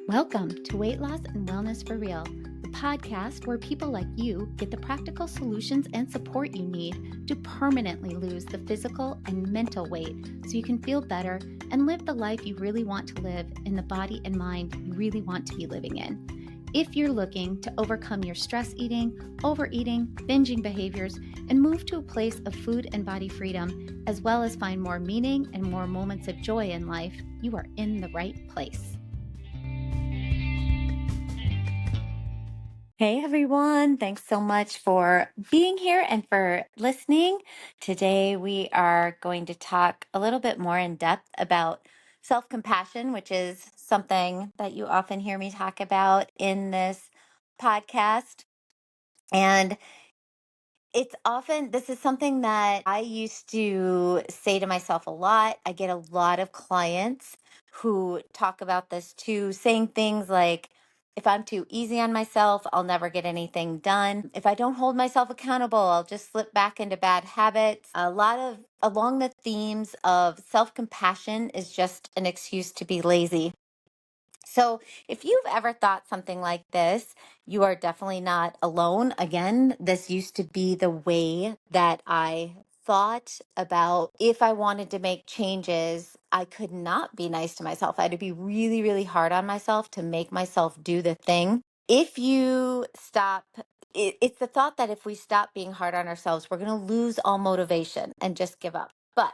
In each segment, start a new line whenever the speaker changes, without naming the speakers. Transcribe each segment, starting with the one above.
Welcome to Weight Loss and Wellness for Real, the podcast where people like you get the practical solutions and support you need to permanently lose the physical and mental weight so you can feel better and live the life you really want to live in the body and mind you really want to be living in. If you're looking to overcome your stress eating, overeating, binging behaviors, and move to a place of food and body freedom, as well as find more meaning and more moments of joy in life, you are in the right place. Hey everyone, thanks so much for being here and for listening. Today we are going to talk a little bit more in depth about self-compassion, which is something that you often hear me talk about in this podcast. And this is something that I used to say to myself a lot. I get a lot of clients who talk about this too, saying things like, if I'm too easy on myself, I'll never get anything done. If I don't hold myself accountable, I'll just slip back into bad habits. A lot of along the themes of self-compassion is just an excuse to be lazy. So, if you've ever thought something like this, you are definitely not alone. Again, this used to be the way that I thought about if I wanted to make changes, I could not be nice to myself. I had to be really, really hard on myself to make myself do the thing. If you stop, it's the thought that if we stop being hard on ourselves, we're going to lose all motivation and just give up. But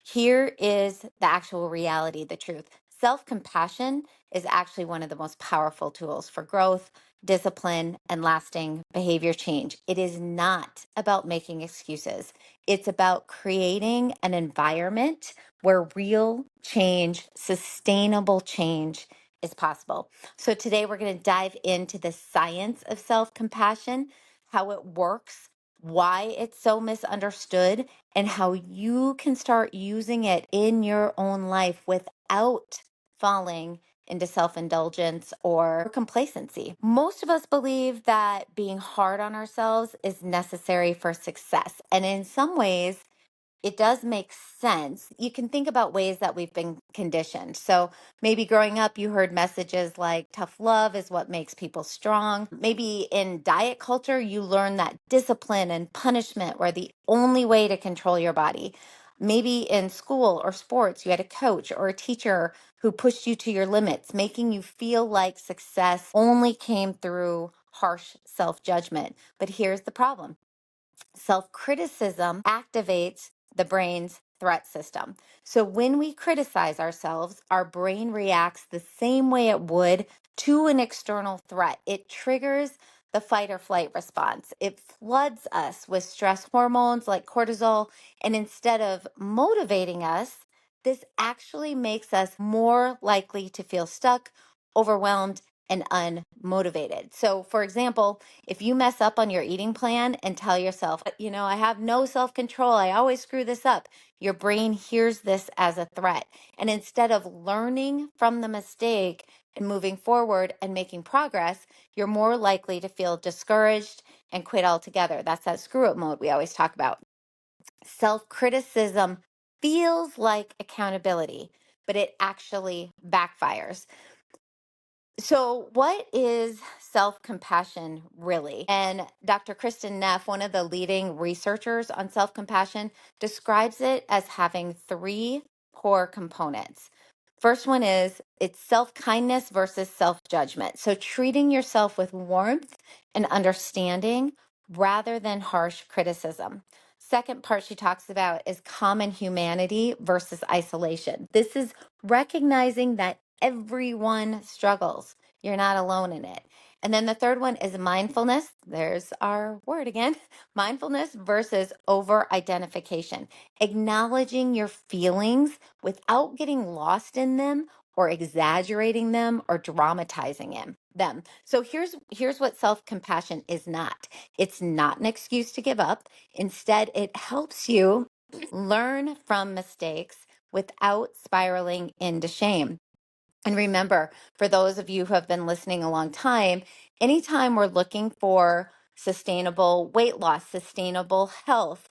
here is the actual reality, the truth. Self compassion is actually one of the most powerful tools for growth, discipline, and lasting behavior change. It is not about making excuses, it's about creating an environment where real change, sustainable change, is possible. So, today we're going to dive into the science of self compassion, how it works, why it's so misunderstood, and how you can start using it in your own life without falling into self indulgence or complacency. Most of us believe that being hard on ourselves is necessary for success. And in some ways, it does make sense. You can think about ways that we've been conditioned. So maybe growing up, you heard messages like tough love is what makes people strong. Maybe in diet culture, you learned that discipline and punishment were the only way to control your body. Maybe in school or sports, you had a coach or a teacher who pushed you to your limits, making you feel like success only came through harsh self judgment. But here's the problem. Self-criticism activates the brain's threat system. So when we criticize ourselves, our brain reacts the same way it would to an external threat. It triggers the fight or flight response. It floods us with stress hormones like cortisol. And instead of motivating us, this actually makes us more likely to feel stuck, overwhelmed, and unmotivated. So, for example, if you mess up on your eating plan and tell yourself, I have no self control, I always screw this up, your brain hears this as a threat. And instead of learning from the mistake and moving forward and making progress, you're more likely to feel discouraged and quit altogether. That's that screw up mode we always talk about. Self criticism feels like accountability, but it actually backfires. So, what is self compassion really? And Dr. Kristen Neff, one of the leading researchers on self compassion, describes it as having three core components. First one is it's self kindness versus self judgment. So, treating yourself with warmth and understanding rather than harsh criticism. Second part she talks about is common humanity versus isolation. This is recognizing that everyone struggles. You're not alone in it. And then the third one is mindfulness. There's our word again. Mindfulness versus over identification. Acknowledging your feelings without getting lost in them or exaggerating them or dramatizing them. So here's what self-compassion is not. It's not an excuse to give up. Instead, it helps you learn from mistakes without spiraling into shame. And remember, for those of you who have been listening a long time, anytime we're looking for sustainable weight loss, sustainable health,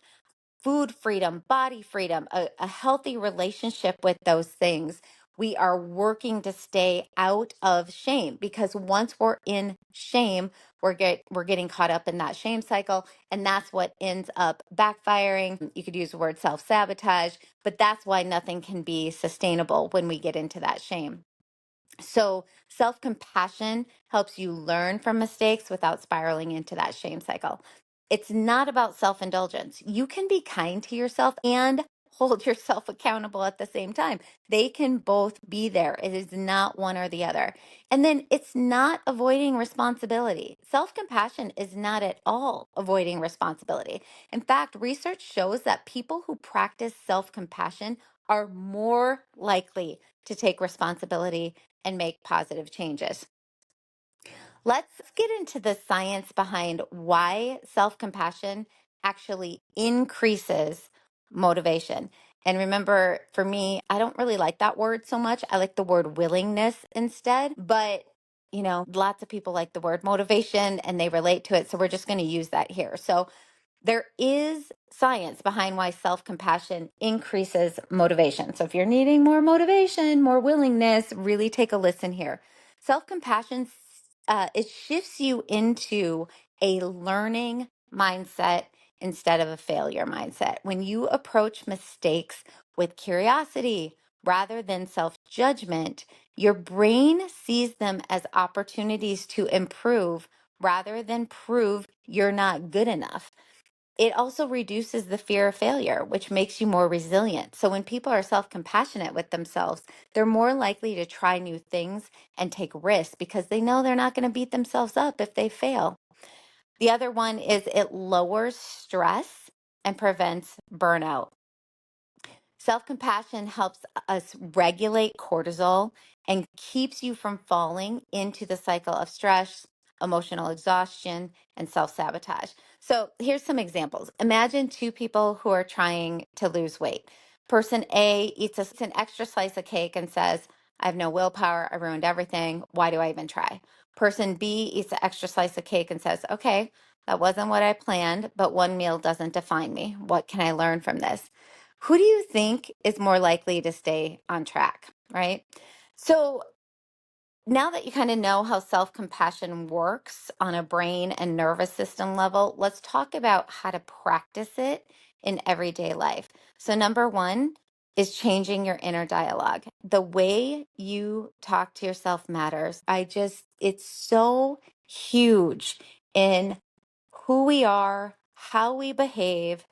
food freedom, body freedom, a healthy relationship with those things, We are working to stay out of shame, because once we're in shame, we're getting caught up in that shame cycle, and that's what ends up backfiring. You could use the word self-sabotage, but that's why nothing can be sustainable when we get into that shame. So, self compassion helps you learn from mistakes without spiraling into that shame cycle. It's not about self indulgence. You can be kind to yourself and hold yourself accountable at the same time. They can both be there. It is not one or the other. And then it's not avoiding responsibility. Self compassion is not at all avoiding responsibility. In fact, research shows that people who practice self compassion are more likely to take responsibility and make positive changes. Let's get into the science behind why self compassion actually increases motivation. And remember, for me, I don't really like that word so much. I like the word willingness instead. But, lots of people like the word motivation and they relate to it. So we're just going to use that here. So, there is science behind why self compassion increases motivation. So, if you're needing more motivation, more willingness, really take a listen here. Self compassion, it shifts you into a learning mindset instead of a failure mindset. When you approach mistakes with curiosity rather than self judgment, your brain sees them as opportunities to improve rather than prove you're not good enough. It also reduces the fear of failure, which makes you more resilient. So when people are self-compassionate with themselves, they're more likely to try new things and take risks because they know they're not going to beat themselves up if they fail. The other one is it lowers stress and prevents burnout. Self compassion helps us regulate cortisol and keeps you from falling into the cycle of stress, emotional exhaustion, and self sabotage. So, here's some examples. Imagine two people who are trying to lose weight. Person A eats an extra slice of cake and says, I have no willpower. I ruined everything. Why do I even try? Person B eats an extra slice of cake and says, okay, that wasn't what I planned, but one meal doesn't define me. What can I learn from this? Who do you think is more likely to stay on track, right? So now that you kind of know how self compassion works on a brain and nervous system level, let's talk about how to practice it in everyday life. So, number one is changing your inner dialogue. The way you talk to yourself matters. It's so huge in who we are, how we behave,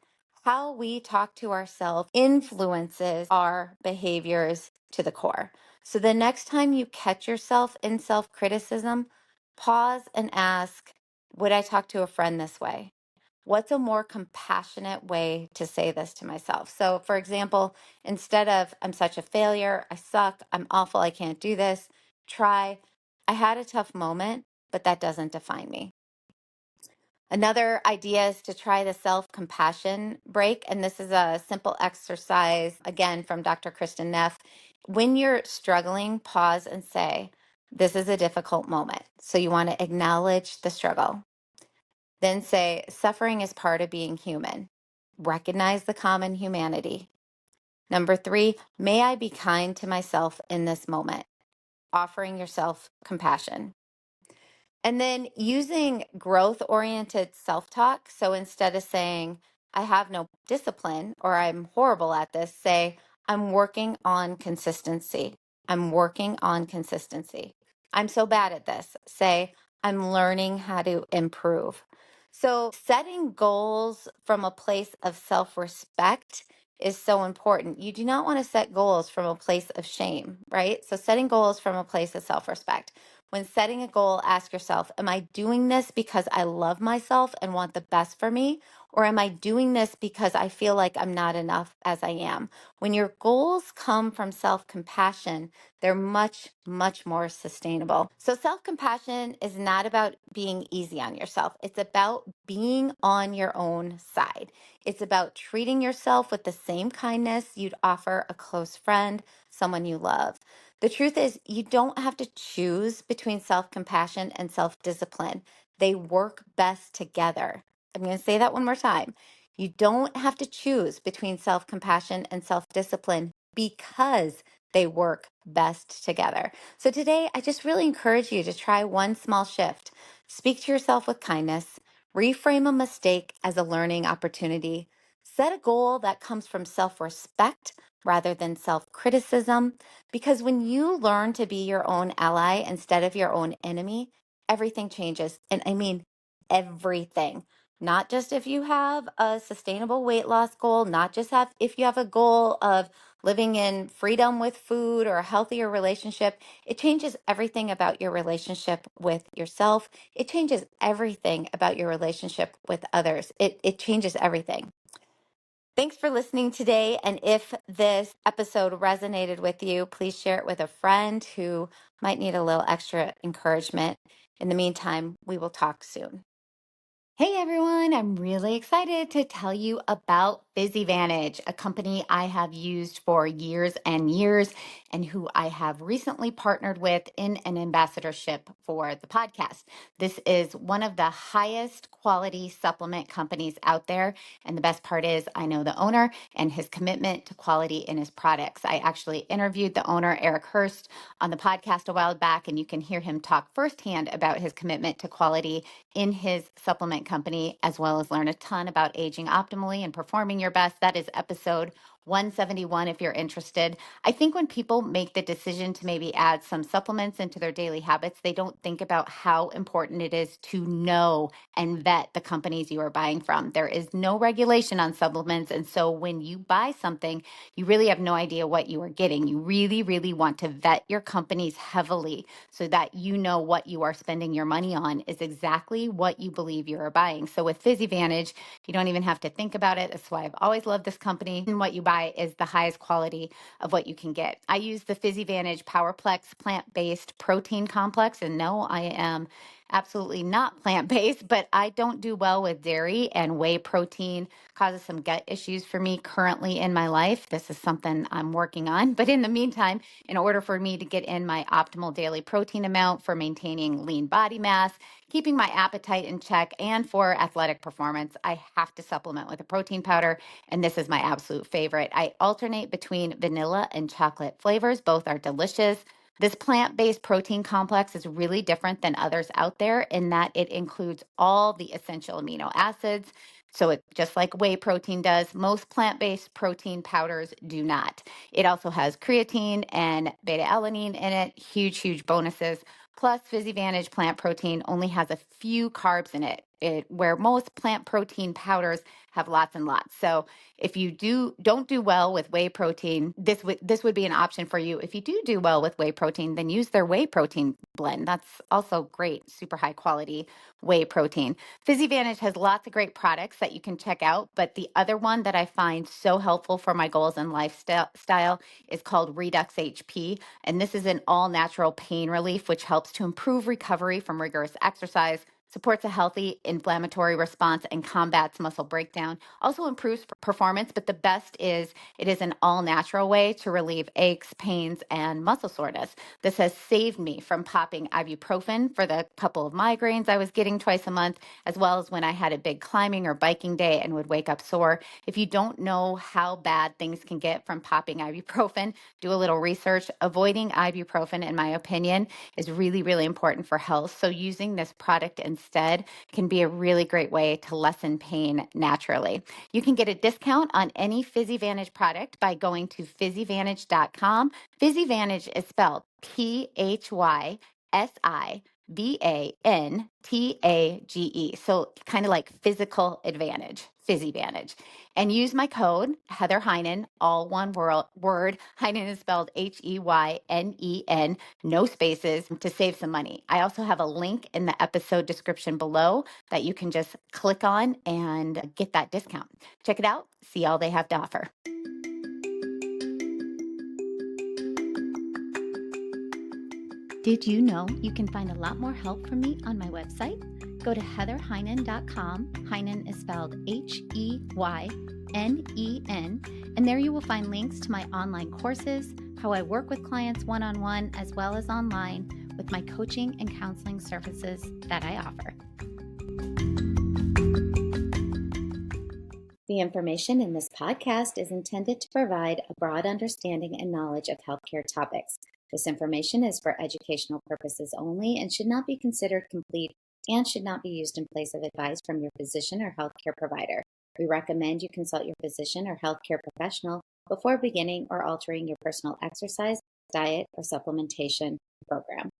how we talk to ourselves influences our behaviors to the core. So the next time you catch yourself in self criticism, pause and ask, would I talk to a friend this way? What's a more compassionate way to say this to myself? So, for example, instead of, I'm such a failure, I suck, I'm awful, I can't do this, try, I had a tough moment, but that doesn't define me. Another idea is to try the self compassion break. And this is a simple exercise, again, from Dr. Kristen Neff. When you're struggling, pause and say, this is a difficult moment. So you want to acknowledge the struggle. Then say, suffering is part of being human. Recognize the common humanity. Number three, may I be kind to myself in this moment, offering yourself compassion. And then using growth oriented self talk. So instead of saying, I have no discipline or I'm horrible at this, say, I'm working on consistency. I'm working on consistency. I'm so bad at this. Say, I'm learning how to improve. So setting goals from a place of self respect is so important. You do not want to set goals from a place of shame, right? So setting goals from a place of self respect. When setting a goal, ask yourself, am I doing this because I love myself and want the best for me? Or am I doing this because I feel like I'm not enough as I am? When your goals come from self compassion, they're much, much more sustainable. So, self compassion is not about being easy on yourself, it's about being on your own side. It's about treating yourself with the same kindness you'd offer a close friend, someone you love. The truth is, you don't have to choose between self compassion and self discipline. They work best together. I'm going to say that one more time. You don't have to choose between self compassion and self discipline. because they work best together. So today, I just really encourage you to try one small shift. Speak to yourself with kindness, reframe a mistake as a learning opportunity, set a goal that comes from self respect rather than self criticism. Because when you learn to be your own ally instead of your own enemy, everything changes. And I mean, everything. Not just if you have a sustainable weight loss goal, not just have if you have a goal of living in freedom with food or a healthier relationship. It changes everything about your relationship with yourself. It changes everything about your relationship with others. It changes everything. Thanks for listening today. And if this episode resonated with you, please share it with a friend who might need a little extra encouragement. In the meantime, we will talk soon. Hey everyone, I'm really excited to tell you about PhysiVantage, a company I have used for years and years and who I have recently partnered with in an ambassadorship for the podcast. This is one of the highest quality supplement companies out there. And the best part is I know the owner and his commitment to quality in his products. I actually interviewed the owner, Eric Hurst, on the podcast a while back, and you can hear him talk firsthand about his commitment to quality in his supplement company, as well as learn a ton about aging optimally and performing your best. That is episode 171 if you're interested. I think when people make the decision to maybe add some supplements into their daily habits, they don't think about how important it is to know and vet the companies you are buying from. There is no regulation on supplements. And so when you buy something, you really have no idea what you are getting. You really, really want to vet your companies heavily so that you know what you are spending your money on is exactly what you believe you are buying. So with PhysiVantage, you don't even have to think about it. That's why I've always loved this company. And what you buy is the highest quality of what you can get. I use the PhysiVantage PowerPlex plant-based protein complex. And no, I am absolutely not plant-based, but I don't do well with dairy, and whey protein causes some gut issues for me currently in my life. This is something I'm working on. But in the meantime, in order for me to get in my optimal daily protein amount for maintaining lean body mass, keeping my appetite in check, and for athletic performance, I have to supplement with a protein powder. And this is my absolute favorite. I alternate between vanilla and chocolate flavors. Both are delicious. This plant-based protein complex is really different than others out there in that it includes all the essential amino acids. So it just like whey protein does, most plant-based protein powders do not. It also has creatine and beta-alanine in it, huge, huge bonuses. Plus, PhysiVantage plant protein only has a few carbs in it, where most plant protein powders have lots and lots. So if you don't do well with whey protein, this would be an option for you. If you do well with whey protein, then use their whey protein blend. That's also great, super high quality whey protein. PhysiVantage has lots of great products that you can check out, but the other one that I find so helpful for my goals and lifestyle is called Redux HP, and this is an all-natural pain relief which helps to improve recovery from rigorous exercise, supports a healthy inflammatory response, and combats muscle breakdown. Also improves performance, but the best is it is an all-natural way to relieve aches, pains, and muscle soreness. This has saved me from popping ibuprofen for the couple of migraines I was getting twice a month, as well as when I had a big climbing or biking day and would wake up sore. If you don't know how bad things can get from popping ibuprofen, do a little research. Avoiding ibuprofen, in my opinion, is really, really important for health. So using this product instead can be a really great way to lessen pain naturally. You can get a discount on any PhysiVantage product by going to physivantage.com. PhysiVantage is spelled PhysiVantage. So kind of like physical advantage, PhysiVantage. And use my code, Heather Heinen, all one word. Heinen is spelled Heynen, no spaces, to save some money. I also have a link in the episode description below that you can just click on and get that discount. Check it out, see all they have to offer. Did you know you can find a lot more help from me on my website? Go to heatherheinen.com. Heinen is spelled Heynen, and there you will find links to my online courses, how I work with clients one-on-one, as well as online with my coaching and counseling services that I offer. The information in this podcast is intended to provide a broad understanding and knowledge of healthcare topics. This information is for educational purposes only and should not be considered complete and should not be used in place of advice from your physician or healthcare provider. We recommend you consult your physician or healthcare professional before beginning or altering your personal exercise, diet, or supplementation program.